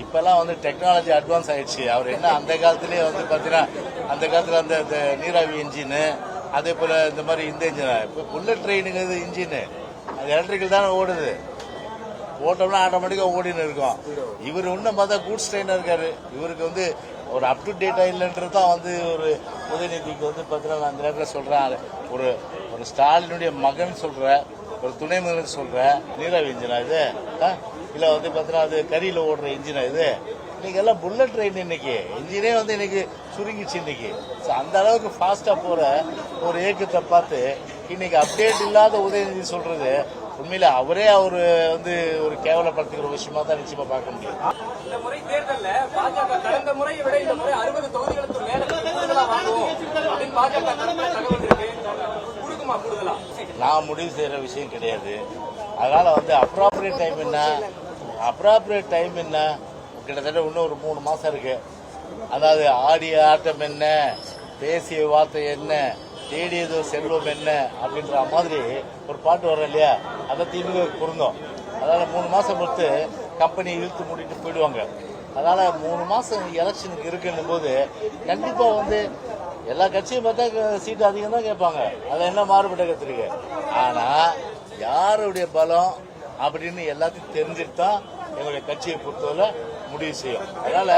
இப்பெல்லாம் வந்து technology advance ஆயிடுச்சு. அவர் என்ன அந்த காலத்திலேயே வந்து பார்த்தீங்கன்னா அந்த காலத்தில் அந்த நீராவி இன்ஜினு அதே போல் இந்த மாதிரி இந்த இன்ஜின் இப்போ புல்லட் ட்ரெயினுங்கிறது இன்ஜினு அது எலக்ட்ரிக்கல் தானே ஓடுது. ஓட்டம்னா ஆட்டோமேட்டிக்காக ஓடின்னு இருக்கும். இவர் இன்னும் பார்த்தா கூட்ஸ் ட்ரெயினாக இருக்காரு. இவருக்கு வந்து ஒரு அப் டு டேட்டாக இல்லைன்றது தான் வந்து ஒரு உதயநிதிக்கு வந்து பார்த்தீங்கன்னா நான் அந்த நேரத்தில் சொல்கிறேன். ஒரு ஒரு ஸ்டாலினுடைய மகன் சொல்கிறேன், ஒரு துணை மகன் சொல்கிறேன். நீராவி இன்ஜினா இது இல்லை வந்து பார்த்தீங்கன்னா அது கரியில் ஓடுற இன்ஜினா இது? இன்னைக்கு எல்லாம் புல்லட் ட்ரெயின். இன்னைக்கு இன்ஜினே வந்து இன்னைக்கு சுருங்கிச்சு இன்னைக்கு. ஸோ அந்த அளவுக்கு ஃபாஸ்டா போற ஒரு இயக்கத்தை பார்த்து இன்னைக்கு அப்டேட் இல்லாத உதயநிதி சொல்றது உண்மையில அவரே அவரு வந்து ஒரு கேவலப்படுத்துகிற விஷயமா தான் நிச்சயமா பார்க்க முடியும். இந்த முறை தேர்தல்ல பாஜக கடந்த முறையை விட இந்த முறை 60 தொகுதிகளுக்கு மேல கூடுதலா வாங்குவோம் அப்படின்னு பாஜக தகவல் இருக்கு. கொடுக்குமா கூடுதலா? நான் முடிவு செய்யற விஷயம் கிடையாது. அதனால வந்து அப்ராப்ரியேட் டைம் என்ன கிட்டத்தட்ட இன்னும் ஒரு 3 மாசம் இருக்கு. அதாவது ஆடிய ஆட்டம் என்ன, பேசிய வார்த்தை என்ன, தேடியதோ செல்வம் என்ன அப்படின்ற மாதிரி ஒரு பாட்டு வரும் இல்லையா, அதை திமுக பொருந்தோம். அதனால 3 மாசம் பொறுத்து கம்பெனி இழுத்து மூடிட்டு போயிடுவாங்க. அதனால 3 மாசம் எலெக்ஷனுக்கு இருக்குன்னும் போது கண்டிப்பா வந்து எல்லா கட்சியும் பார்த்தா சீட்டு அதிகம் தான் கேட்பாங்க. அதை என்ன மாறுபட்ட கருத்து. ஆனா யாருடைய பலம் அப்படின்னு எல்லாத்தையும் தெரிஞ்சுட்டு தான் எங்களுடைய கட்சியை பொறுத்தவரை முடிவு செய்யும். அதனால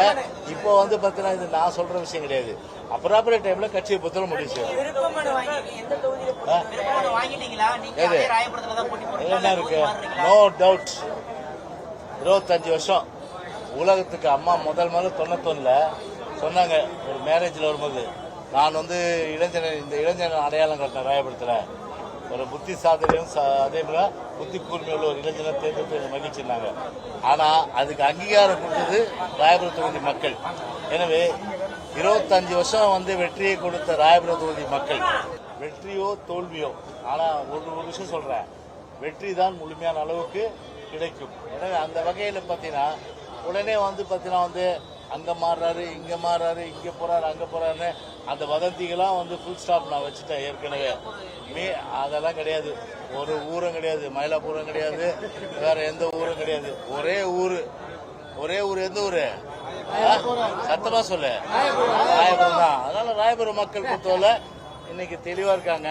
இப்போ வந்து பாத்தீங்கன்னா இது நான் சொல்ற விஷயம் கிடையாது. அப்ராப்ரியேட் டைம்ல கட்சியை பொறுத்தவரை முடிவு செய்யும். என்ன இருக்கு? No doubt. 25 வருஷம் உலகத்துக்கு அம்மா முதல் 91ல சொன்னாங்க ஒரு மேரேஜ்ல வரும்போது, நான் வந்து இந்த இளைஞர் அடையாளம் கட்டின ராயபுரத்துல ஒரு புத்தி சாதனையும் அதே போல புத்தி கூர்மையுள்ள ஒரு இளைஞனை தேர்ந்தெடுத்து மகிழ்ச்சிருந்தாங்க. ஆனா அதுக்கு அங்கீகாரம் கொடுத்தது ராயபுரம் தொகுதி மக்கள். எனவே 25 வருஷம் வந்து வெற்றியை கொடுத்த ராயபுரம் தொகுதி மக்கள், வெற்றியோ தோல்வியோ, ஆனா ஒரு விஷயம் சொல்றேன், வெற்றி தான் முழுமையான அளவுக்கு கிடைக்கும். எனவே அந்த வகையில பாத்தீங்கன்னா உடனே வந்து பாத்தீங்கன்னா வந்து அங்க மாறுறாரு, இங்க மாறுறாரு, இங்க போறாரு, அங்க போறாருன்னு அந்த வதந்திகளாம் வந்து ஃபுல் ஸ்டாப் நான் வச்சுட்டேன் ஏற்கனவே. அதெல்லாம் கிடையாது. ஒரு ஊரும் கிடையாது, மயிலாப்பூரம் கிடையாது, வேற எந்த ஊரும் கிடையாது. ஒரே ஊரு. எந்த ஊரு? சத்தமா சொல்லு. ராயபுரம் தான். அதனால ராயபுரம் மக்கள் பொறுத்தவரை இன்னைக்கு தெளிவா இருக்காங்க.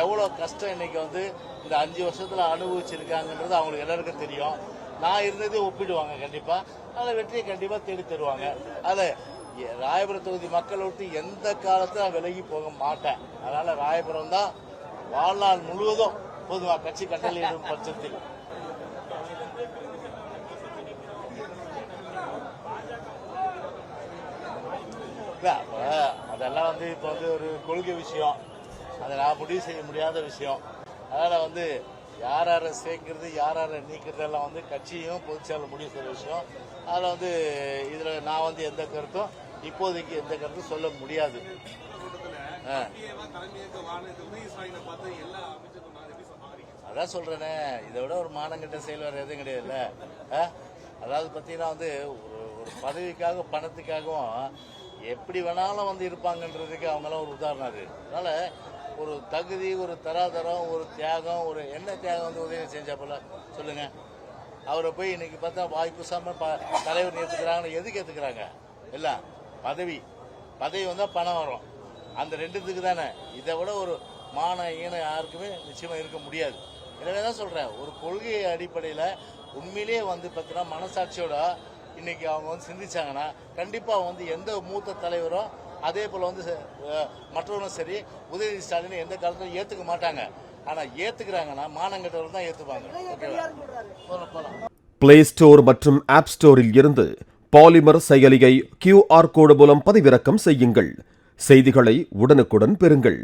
எவ்வளவு கஷ்டம் இன்னைக்கு வந்து இந்த 5 வருஷத்துல அனுபவிச்சிருக்காங்கன்றது அவங்களுக்கு எல்லாருக்கும் தெரியும். நான் இருந்ததே ஒப்பிடுவாங்க கண்டிப்பா. அதில் வெற்றியை கண்டிப்பா தேடி தருவாங்க. அதில் ராயபுரம் தொகுதி மக்களை விட்டு எந்த காலத்துல நான் விலகி போக மாட்டேன். அதனால ராயபுரம் தான் வாழ்நாள் முழுவதும் பொதுவா கட்சி கட்டளையிடும் பட்சத்தில். அதெல்லாம் வந்து இப்ப வந்து ஒரு கொள்கை விஷயம், அதை நான் முடிவு செய்ய முடியாத விஷயம். அதனால வந்து யார சேர்க்கிறது யார நீக்கிறது எல்லாம் வந்து கட்சியும் பொதுச்செயலாளர் முடிவு செய்யற விஷயம். அதில் வந்து இதுல நான் வந்து எந்த கருத்தும் இப்போதைக்கு எந்த கருத்தும் சொல்ல முடியாது. அதான் சொல்றேனே, இதை விட ஒரு மானங்கிட்ட செயல் வேற எதுவும் கிடையாதுல்ல. அதாவது பாத்தீங்கன்னா வந்து ஒரு பதவிக்காக பணத்துக்காகவும் எப்படி வேணாலும் வந்து இருப்பாங்கன்றதுக்கு அவங்கெல்லாம் ஒரு உதாரணம். அது அதனால ஒரு தகுதி, ஒரு தராதரம், ஒரு தியாகம், ஒரு என்ன தியாகம் வந்து உதவி செஞ்சா போல சொல்லுங்க. அவரை போய் இன்னைக்கு பார்த்தா வாய்ப்புசாம தலைவர் ஏத்துக்கிறாங்கன்னு எதுக்கு ஏத்துக்கிறாங்க? எல்லாம் பதவி வந்தா பணம் வரும், அந்த ரெண்டுத்துக்கு தானே. இதை விட ஒரு மான ஈனம் யாருக்குமே நிச்சயமா இருக்க முடியாது. எனவேதான் சொல்றேன், ஒரு கொள்கை அடிப்படையில உண்மையிலேயே வந்து பார்த்தீங்கன்னா மனசாட்சியோட இன்னைக்கு அவங்க வந்து சிந்திச்சாங்கன்னா கண்டிப்பா வந்து எந்த மூத்த தலைவரும் அதே போல வந்து மற்றவரும் சரி உதயநிதி ஸ்டாலின் எந்த காலத்திலும் ஏத்துக்க மாட்டாங்க. ஆனா ஏத்துக்கிறாங்கன்னா மானங்கட்டவர்கள் தான் ஏத்துப்பாங்க. பிளே ஸ்டோர் மற்றும் ஆப் ஸ்டோரில் இருந்து பாலிமர் செயலியை QR கோடு மூலம் பதிவிறக்கம் செய்யுங்கள். செய்திகளை உடனுக்குடன் பெறுங்கள்.